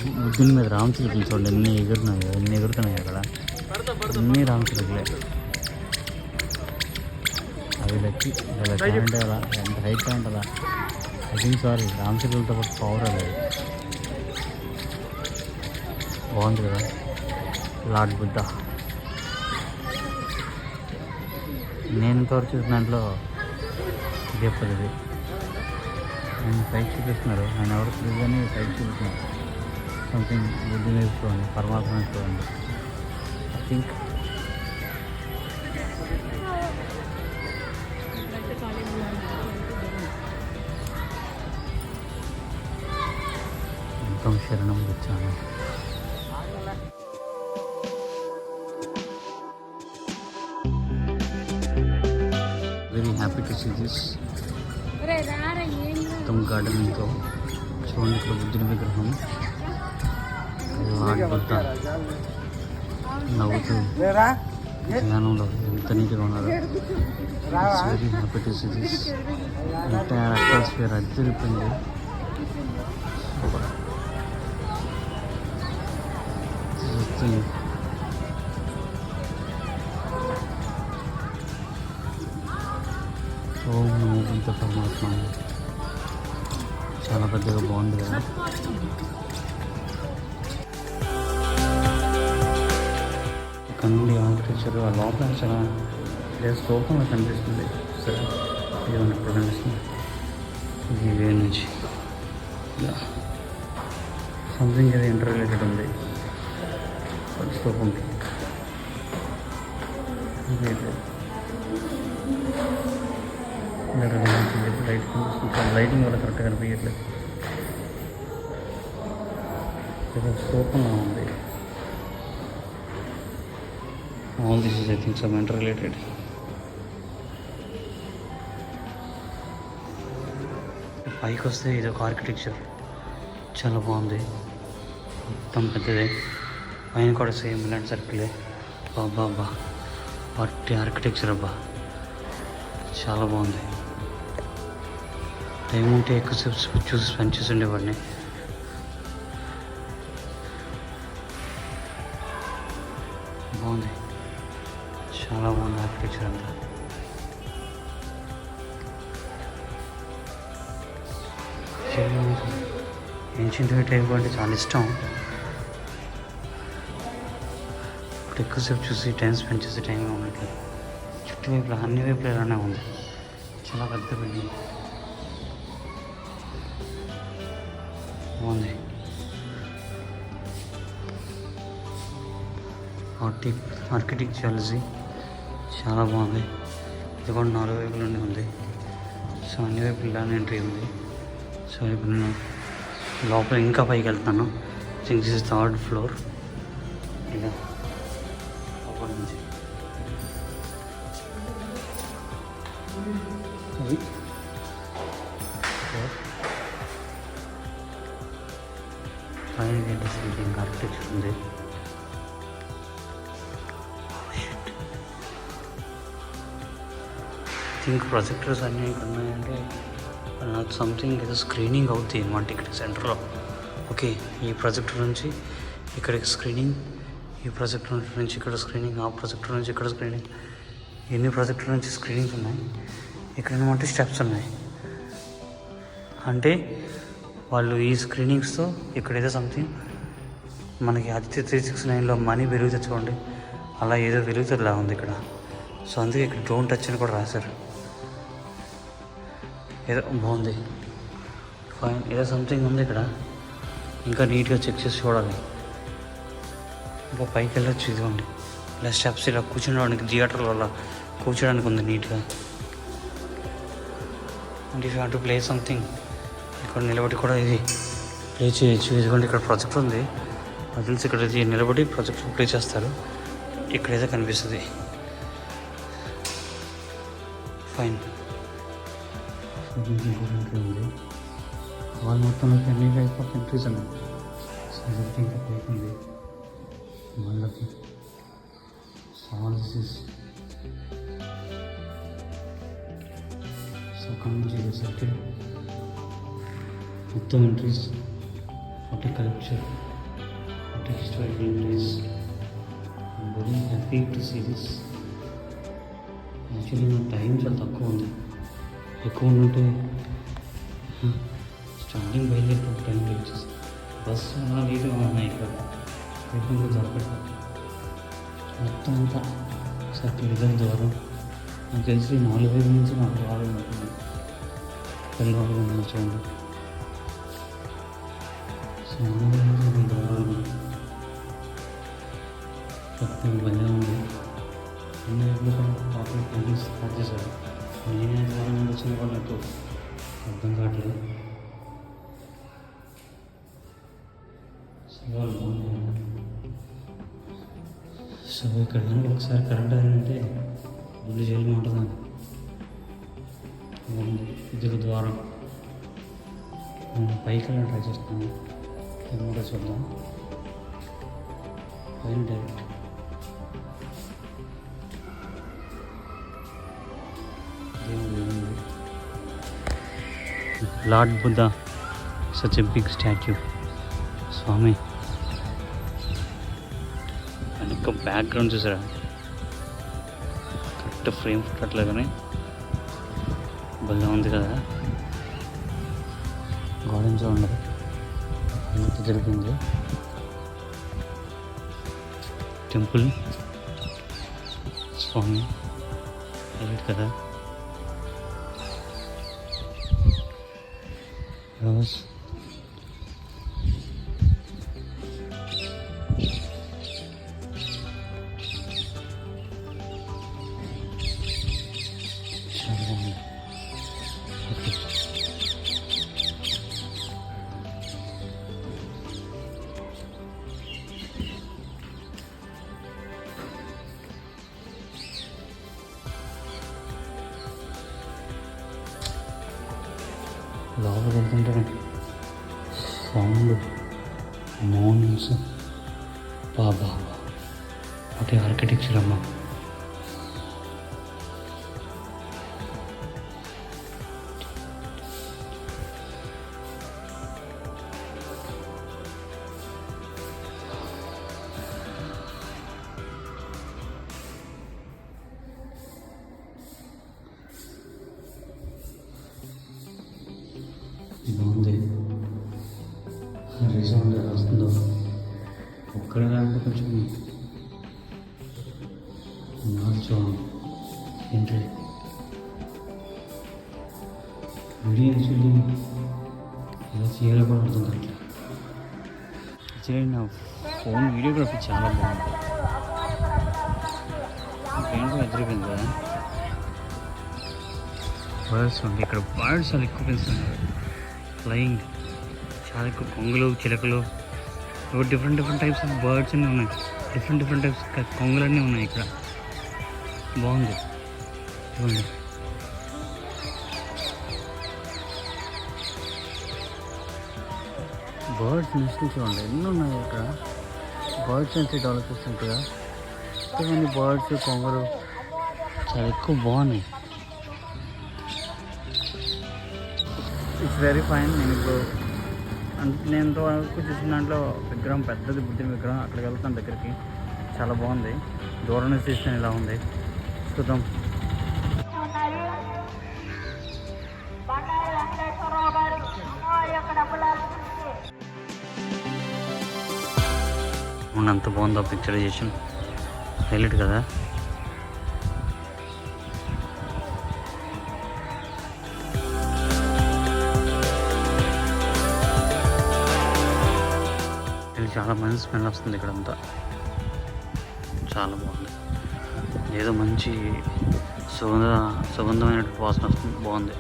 బుద్ధుని మీద రామచిలుకలు చూడండి ఎన్ని ఎగురుతున్నాయి అక్కడ. అన్నీ రామచిలుకలే. అవి లెక్కి అంటే అలా ఎంత హైట్ ఉంటుందా. ఐ థింక్ సారీ రామచిలుకలతో పాటు పవర్ అది. బాగుంది కదా లార్డ్ బుద్ధ. నేను ఇంతవరకు చూసిన దాంట్లో ఇదే పద్ధతి. ఆయన సైట్ చూపిస్తున్నారు, ఆయన ఎవరు తెలియదు కానీ సైట్ చూపిస్తున్నారు. సంథింగ్ బుద్ధి నేర్చుకోండి, పరమాత్మ నేర్చుకోండి. ఐ థింక్ ఎంతో శరణం వచ్చాను. Very happy to see this మొత్తం గార్డెన్తో. చూడండి ఇక్కడ బుద్ధుని విగ్రహం, లార్డ్ బుద్ధ నవ్వుతూ ధ్యానంలో ఎంత నీట్గా ఉన్నారు. It's very happy to see this. Entire atmosphere అద్దరిపోయింది. ఓం నమో బుద్ధ పరమాత్మ. చాలా పెద్దగా బాగుంది కదా. ఇక్కడ నుండి ఆర్కిటెక్చర్ ఆ లోపల చాలా స్తూపంగా కనిపిస్తుంది. సరే ఇదిగోండి ఇప్పుడు కనిపిస్తుంది. ఇది వే నుంచి సంథింగ్ అది ఇంటర్ రిలేటెడ్ ఉంది స్తూపంకి. లైట్ కనిపిస్తుంది, లైటింగ్ వల్ల కరెక్ట్గా కనిపించట్లేదు. ఇది స్తూపంగా ఉంది. All this is I think some inter related. పైకి వస్తే ఇది ఒక ఆర్కిటెక్చర్ చాలా బాగుంది. మొత్తం పెద్దదే, పైన కూడా సేమ్ ఇలాంటి సర్కిలే. అబ్బా అబ్బా వాటి ఆర్కిటెక్చర్ అబ్బా చాలా బాగుంది. టైం ఉంటే ఎక్కువసేపు చూసి స్పెండ్ చేసి ఉండేవాడిని. బాగుంది, చాలా బాగుంది ఆర్కిటెక్చర్ అంతా. ఏన్షియంట్ టైప్ అంటే చాలా ఇష్టం. ఇప్పుడు ఎక్కువసేపు చూసి టైం స్పెండ్ చేసే టైం ఉన్నట్లు. చుట్టువైపులా అన్ని వైపులా ఇలానే ఉంది. చాలా పెద్ద బిల్డింగ్ బాగుంది. ఆర్కిటెక్చాలజీ చాలా బాగుంది. ఇది కూడా 4 వైపులోనే ఉంది. సో అన్ని వైపులు ఇలానే ఎంట్రీ ఉంది. సో ఇప్పుడు నేను లోపల ఇంకా పైకి వెళ్తాను. Think this is 3rd floor. ఇలా లోపల నుంచి పైన ఇంకా ఆర్కిటెక్చర్ ఉంది. థింక్ ప్రొజెక్టర్స్ అన్నీ ఇక్కడ ఉన్నాయంటే నాకు సంథింగ్ ఏదో స్క్రీనింగ్ అవుతుంది అనమాట ఇక్కడ సెంటర్లో. ఓకే, ఈ ప్రొజెక్టర్ నుంచి ఇక్కడికి స్క్రీనింగ్, ఈ ప్రొజెక్టర్ నుంచి ఇక్కడ స్క్రీనింగ్, ఆ ప్రొజెక్టర్ నుంచి ఇక్కడ స్క్రీనింగ్, ఎన్ని ప్రొజెక్టర్ నుంచి స్క్రీనింగ్స్ ఉన్నాయి. ఇక్కడ ఏమంటే స్టెప్స్ ఉన్నాయి. అంటే వాళ్ళు ఈ స్క్రీనింగ్స్తో ఇక్కడేదో సంథింగ్ మనకి ఆదిత్య 369లో మనీ పెరుగుతుంది చూడండి, అలా ఏదో పెరుగుతుందిలా ఉంది ఇక్కడ. సో అందుకే ఇక్కడ డోంట్ టచ్ అని కూడా రాశారు. ఏదో బాగుంది, ఫైన్, ఏదో సంథింగ్ ఉంది ఇక్కడ. ఇంకా నీట్గా చెక్ చేసి చూడాలి. ఇంకా పైకి వెళ్ళొచ్చు. ఇదిగోండి ఇలా స్టెప్స్, ఇలా కూర్చోడానికి థియేటర్లో అలా కూర్చోడానికి ఉంది నీట్గా. And if you want to play something ఇక్కడ నిలబడి కూడా ఇది ప్లే చేయొచ్చు. ఇదిగోండి ఇక్కడ ప్రొజెక్టర్ ఉంది, అది తెలిసి ఇక్కడ ఇది నిలబడి ప్రొజెక్టర్ ప్లే చేస్తారు. ఇక్కడేదో కనిపిస్తుంది. ఫైన్, ఎంట్రీ ఉంది. వాళ్ళు మొత్తంలోకి అన్ని టైప్ ఆఫ్ ఎంట్రీస్ ఉన్నాయి. సో ఇంకా పైకి ఉంది వాళ్ళకి. సో అక్కడ నుంచి సర్కిల్ మొత్తం entries horticulture historical place. I'm very happy to see this. Actually నా టైం చాలా తక్కువ ఉంది. ఎక్కువ ఉంటే స్టార్టింగ్ బయలుదేరి టైం వచ్చేసి బస్సు అలా లేట్గా ఉన్నాయి ఇక్కడ ఎక్కువ దొరకదు. మొత్తం అంతా సర్కిల్ ఇదే దూరం నాకు తెలిసి 4,000 నుంచి 4,000 ఉంటుంది. తెల్లవారు ఉంది చూడండి. సో 4,000 దూరం కొత్తగా భలే ఉంది. అన్నీ ఎప్పుడు పాపలు పెయింటింగ్స్ స్టార్ట్ చేశారు. నేనే ద్వారా నుండి వచ్చిన వాళ్ళు నాకు అర్థం కావట్లేదు. సో ఇక్కడ కానీ ఒకసారి కరెంట్ అయిందంటే ఇల్లు జైలు ఉంటుంది. ఇది ఒక ద్వారం. పైకి వెళ్ళి ట్రై చేస్తున్నాను. ఏమో చూద్దాం. పైన direct lord Buddha, such a big statue. స్వామి వెనక బ్యాక్గ్రౌండ్ చూసారా, కరెక్ట్ ఫ్రేమ్ అట్లాగానే భలే ఉంది కదా. గార్డెన్ చూడండి ఎంత జరిగింది. టెంపుల్ స్వామి హైలైట్ కదా. రోజ్ లోపలికి వెళ్తుంటే సౌండ్ మార్నింగ్స్ బాబా ఒకటి ఆర్కిటెక్చర్ అమ్మా. బాగుంది. రిసౌండ్ ఎలా వస్తుందో ఒక్కడ దాంట్లో కొంచెం చూడండి. ఏంటి వీడియో యాక్చువల్లీ ఎలా చేయాలో కూడా అర్థం కావట్లేదు. యాక్చువల్లీ నా ఫోన్ వీడియోగ్రఫీ చాలా బాగుంది. ఏంటో ఎదురుపోయింది కదా. బర్డ్స్ ఉంది ఇక్కడ. బర్డ్స్ చాలా ఎక్కువ పెంచుతున్నారు. ఫ్లయింగ్ చాలా ఎక్కువ. కొంగలు, చిలకలు, డిఫరెంట్ టైప్స్ ఆఫ్ బర్డ్స్ అన్నీ ఉన్నాయి. డిఫరెంట్ టైప్స్ కొంగలన్నీ ఉన్నాయి ఇక్కడ. బాగుంది చూడండి. బర్డ్స్ నెస్ట్ చూడండి ఎన్ని ఉన్నాయి ఇక్కడ. బర్డ్స్ నుంచి డెవలప్ చేస్తుంటారా. ఎంతమంది బర్డ్స్, కొంగలు చాలా ఎక్కువ బాగున్నాయి. It's very fine. నేను ఇప్పుడు నేను ఇంతవరకు చూసిన దాంట్లో విగ్రహం పెద్దది, బుద్ధుని విగ్రహం. అక్కడికి వెళ్తాను దగ్గరికి. చాలా బాగుంది. దూరం నుంచి చూస్తే ఇలా ఉంది. చూద్దాం. అంత బాగుందో పిక్చరైజేషన్. హైలైట్ కదా. చాలా మంచి స్మెల్ వస్తుంది ఇక్కడంతా. చాలా బాగుంది. ఏదో మంచి సుగంధమైనటువంటి వాసన వస్తుంది. బాగుంది.